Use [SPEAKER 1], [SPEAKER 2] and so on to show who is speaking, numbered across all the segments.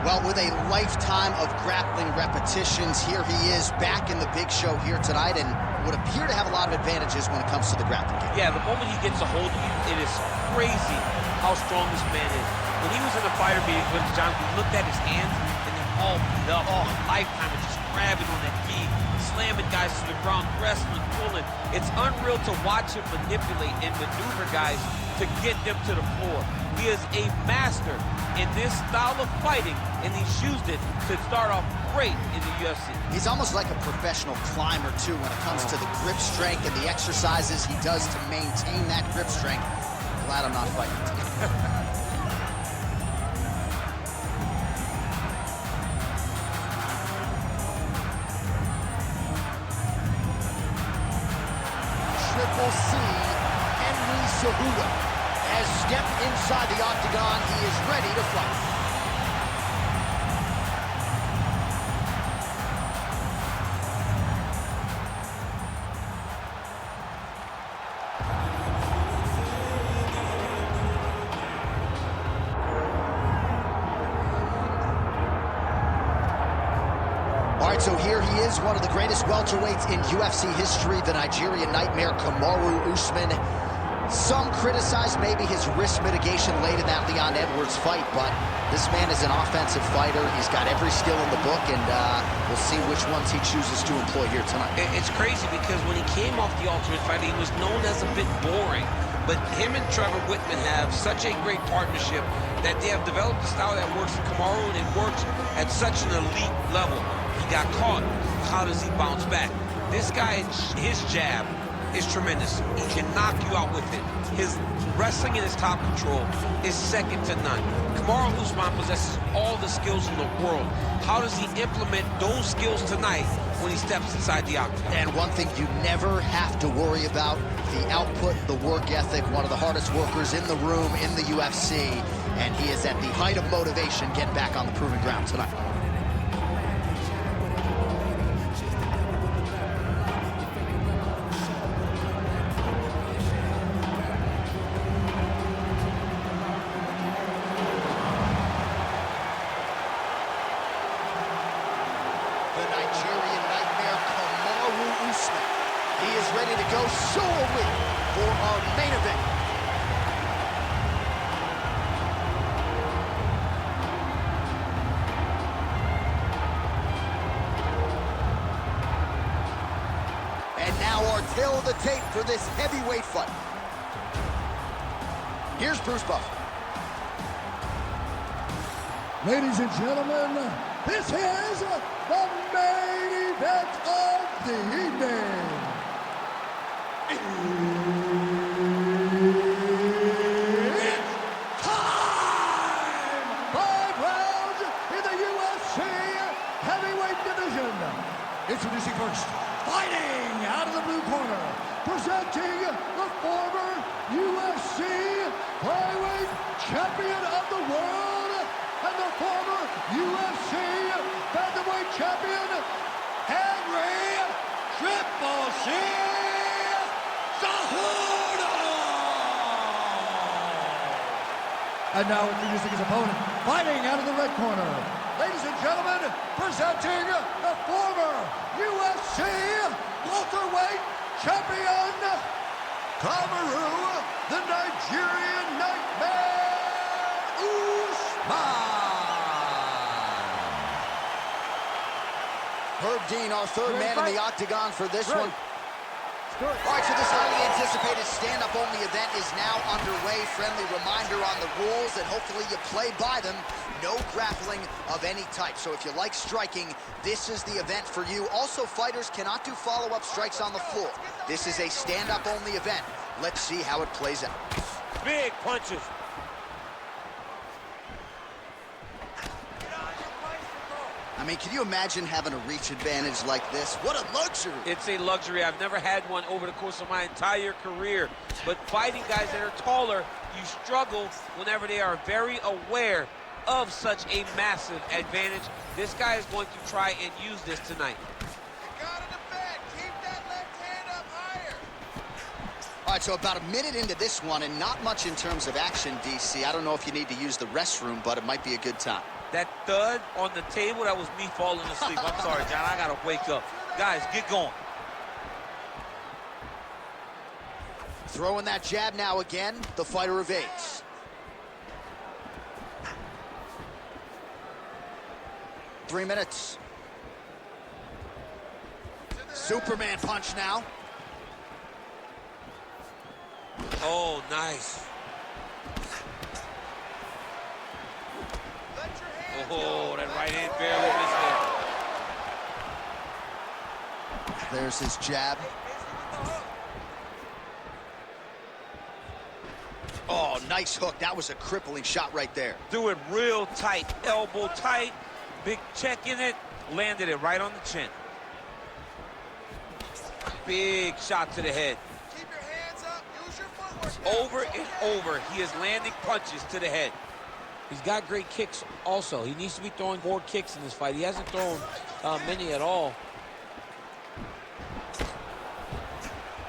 [SPEAKER 1] Well, with a lifetime of grappling repetitions, here he is back in the big show here tonight and would appear to have a lot of advantages when it comes to the grappling game.
[SPEAKER 2] Yeah, the moment he gets a hold of you, it is crazy how strong this man is. When he was in the fighter meeting with John, we looked at his hands and they're all beat up. A lifetime of just grabbing on that gi, slamming guys to the ground, wrestling, pulling. It's unreal to watch him manipulate and maneuver guys to get them to the floor. He is a master in this style of fighting, and he's used it to start off great in the UFC.
[SPEAKER 1] He's almost like a professional climber, too, when it comes to the grip strength and the exercises he does to maintain that grip strength. Glad I'm not fighting today. Triple C, Cejudo has stepped inside the octagon. He is ready to fight. All right, so here he is, one of the greatest welterweights in UFC history, the Nigerian nightmare, Kamaru Usman. Some criticize maybe his risk mitigation late in that Leon Edwards fight, but this man is an offensive fighter. He's got every skill in the book, and we'll see which ones he chooses to employ here tonight.
[SPEAKER 2] It's crazy because when he came off the Ultimate Fighter, he was known as a bit boring. But him and Trevor Whitman have such a great partnership that they have developed a style that works for Kamaru, and it works at such an elite level. He got caught. How does he bounce back? This guy, his jab is tremendous. He can knock you out with it. His wrestling and his top control is second to none. Kamaru Usman possesses all the skills in the world. How does he implement those skills tonight when he steps inside the octagon?
[SPEAKER 1] And one thing you never have to worry about, the output, the work ethic, one of the hardest workers in the room in the UFC, and he is at the height of motivation getting back on the proving ground tonight. The Nigerian nightmare, Kamaru Usman. He is ready to go. So are we for our main event. And now our tail of the tape for this heavyweight fight. Here's Bruce Buffer.
[SPEAKER 3] Ladies and gentlemen, this is the main event of the evening. It's time! 5 rounds in the UFC heavyweight division. Introducing first, fighting out of the blue corner, presenting the former UFC flyweight champion of the world, and the former UFC featherweight champion, Henry Triple C Cejudo! And now introducing his opponent, fighting out of the red corner. Ladies and gentlemen, presenting the former UFC welterweight champion, Kamaru, the Nigerian nightmare, Usman!
[SPEAKER 1] Herb Dean, our third man in the octagon for this one. All right, so this highly anticipated stand-up only event is now underway. Friendly reminder on the rules, and hopefully you play by them. No grappling of any type. So if you like striking, this is the event for you. Also, fighters cannot do follow-up strikes on the floor. This is a stand-up only event. Let's see how it plays out.
[SPEAKER 2] Big punches.
[SPEAKER 1] I mean, can you imagine having a reach advantage like this? What a luxury.
[SPEAKER 2] It's a luxury. I've never had one over the course of my entire career. But fighting guys that are taller, you struggle whenever they are very aware of such a massive advantage. This guy is going to try and use this tonight.
[SPEAKER 4] You gotta defend. Keep that left hand up higher.
[SPEAKER 1] All right, so about a minute into this one, and not much in terms of action, DC. I don't know if you need to use the restroom, but it might be a good time.
[SPEAKER 2] That thud on the table, that was me falling asleep. I'm sorry, John. I got to wake up. Guys, get going.
[SPEAKER 1] Throwing that jab now again. The fighter evades. Three minutes. Superman punch now.
[SPEAKER 2] Oh, nice. Oh, that right hand barely missed it.
[SPEAKER 1] There's his jab. Oh, nice hook. That was a crippling shot right there.
[SPEAKER 2] Threw it real tight, elbow tight, big check in it, landed it right on the chin. Big shot to the head.
[SPEAKER 4] Keep your hands up. Use your footwork.
[SPEAKER 2] Over and over, he is landing punches to the head. He's got great kicks also. He needs to be throwing more kicks in this fight. He hasn't thrown many at all.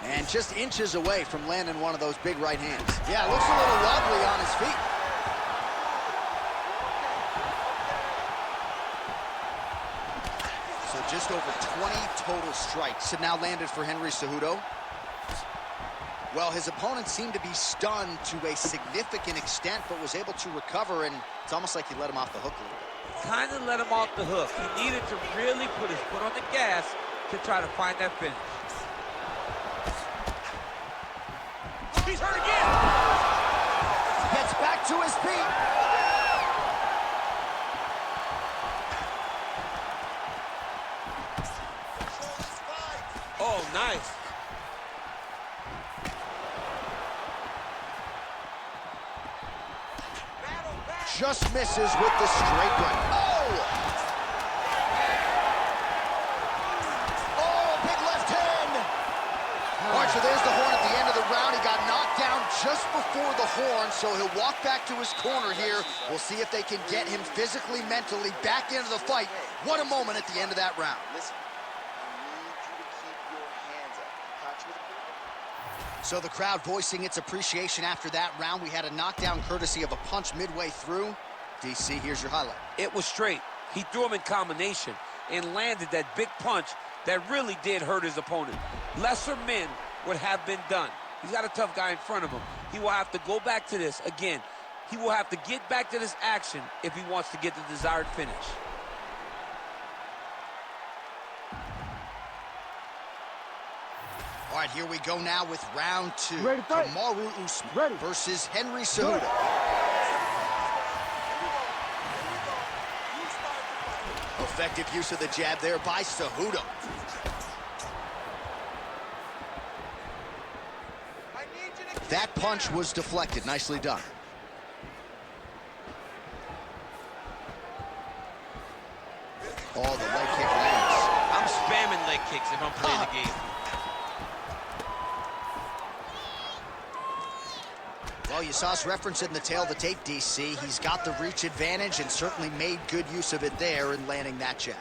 [SPEAKER 1] And just inches away from landing one of those big right hands. Yeah, looks a little wobbly on his feet. So just over 20 total strikes have now landed for Henry Cejudo. Well, his opponent seemed to be stunned to a significant extent, but was able to recover, and it's almost like he let him off the hook a little bit.
[SPEAKER 2] Kind of let him off the hook. He needed to really put his foot on the gas to try to find that finish. He's hurt again.
[SPEAKER 1] Gets back to his feet.
[SPEAKER 2] Oh, nice.
[SPEAKER 1] Just misses with the straight right. Oh! Oh, big left hand. All right, so there's the horn at the end of the round. He got knocked down just before the horn, so he'll walk back to his corner here. We'll see if they can get him physically, mentally back into the fight. What a moment at the end of that round.
[SPEAKER 4] Listen, I need you to keep your hands up. Caught you with a pretty.
[SPEAKER 1] So the crowd voicing its appreciation after that round. We had a knockdown courtesy of a punch midway through. DC, here's your highlight.
[SPEAKER 2] It was straight. He threw him in combination and landed that big punch that really did hurt his opponent. Lesser men would have been done. He's got a tough guy in front of him. He will have to go back to this again. He will have to get back to this action if he wants to get the desired finish.
[SPEAKER 1] All right, here we go now with round two. Kamaru Usman versus Henry Cejudo. Effective use of the jab there by Cejudo. That punch was deflected. Nicely done. Oh, the leg kick lands.
[SPEAKER 2] I'm spamming leg kicks if I'm playing the game.
[SPEAKER 1] Well, you saw us reference it in the tail of the tape, DC. He's got the reach advantage and certainly made good use of it there in landing that jab.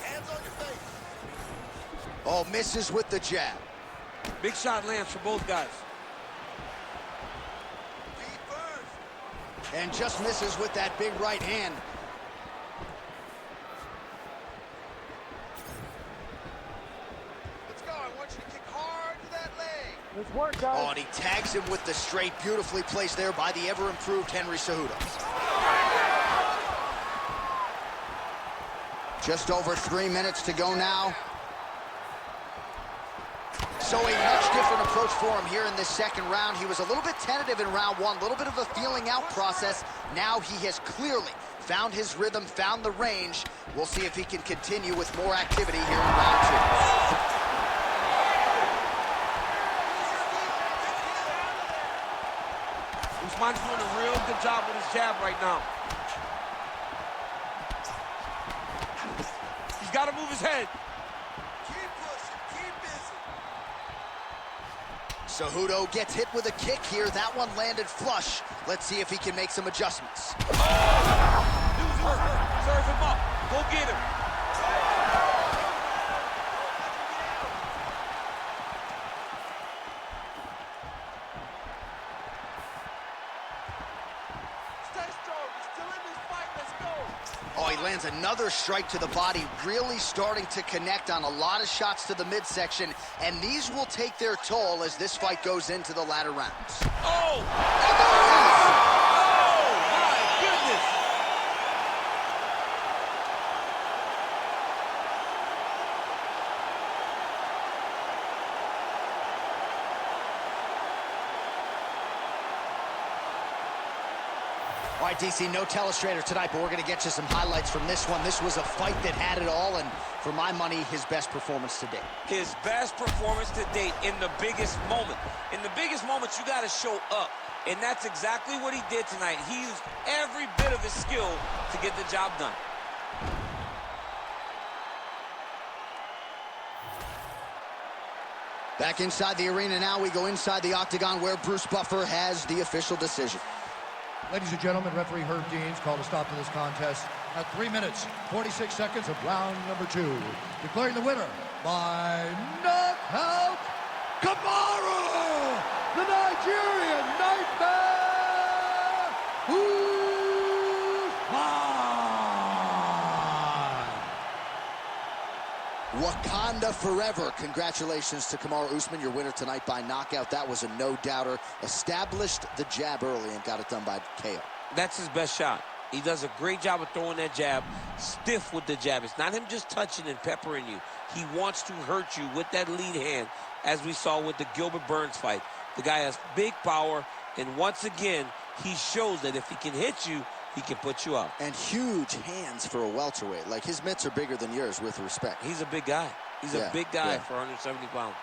[SPEAKER 4] Hands on your face.
[SPEAKER 1] Oh, misses with the jab.
[SPEAKER 2] Big shot lands for both guys.
[SPEAKER 4] Feet first.
[SPEAKER 1] And just misses with that big right hand.
[SPEAKER 4] Let's go. I want you to kick hard to that leg.
[SPEAKER 3] Let's work, guys.
[SPEAKER 1] Oh, and he tags him with the straight. Beautifully placed there by the ever-improved Henry Cejudo. Just over 3 minutes to go now. So a much different approach for him here in this second round. He was a little bit tentative in round one, a little bit of a feeling out process. Now he has clearly found his rhythm, found the range. We'll see if he can continue with more activity here in round two.
[SPEAKER 2] Usman's doing a real good job with his jab right now. He's got to move his head.
[SPEAKER 4] Keep pushing. Keep busy.
[SPEAKER 1] Cejudo gets hit with a kick here. That one landed flush. Let's see if he can make some adjustments.
[SPEAKER 2] Dude's hurt. Serve him up. Go get him.
[SPEAKER 1] Oh, he lands another strike to the body, really starting to connect on a lot of shots to the midsection, and these will take their toll as this fight goes into the latter rounds.
[SPEAKER 2] Oh! Oh, my goodness!
[SPEAKER 1] All right, DC, no telestrator tonight, but we're going to get you some highlights from this one. This was a fight that had it all, and for my money, his best performance to date.
[SPEAKER 2] His best performance to date in the biggest moment. In the biggest moments, you got to show up, and that's exactly what he did tonight. He used every bit of his skill to get the job done.
[SPEAKER 1] Back inside the arena now, we go inside the octagon where Bruce Buffer has the official decision.
[SPEAKER 3] Ladies and gentlemen, referee Herb Deans called a stop to this contest at 3 minutes, 46 seconds of round number 2. Declaring the winner by knockout, Kamaru, the Nigerian Nightmare, Usman.
[SPEAKER 1] Wakanda forever. Congratulations to Kamaru Usman, your winner tonight by knockout. That was a no-doubter. Established the jab early and got it done by KO.
[SPEAKER 2] That's his best shot. He does a great job of throwing that jab, stiff with the jab. It's not him just touching and peppering you. He wants to hurt you with that lead hand, as we saw with the Gilbert Burns fight. The guy has big power, and once again, he shows that if he can hit you, he can put you out.
[SPEAKER 1] And huge hands for a welterweight. Like, his mitts are bigger than yours, with respect.
[SPEAKER 2] He's a big guy. He's a big guy for 170 pounds.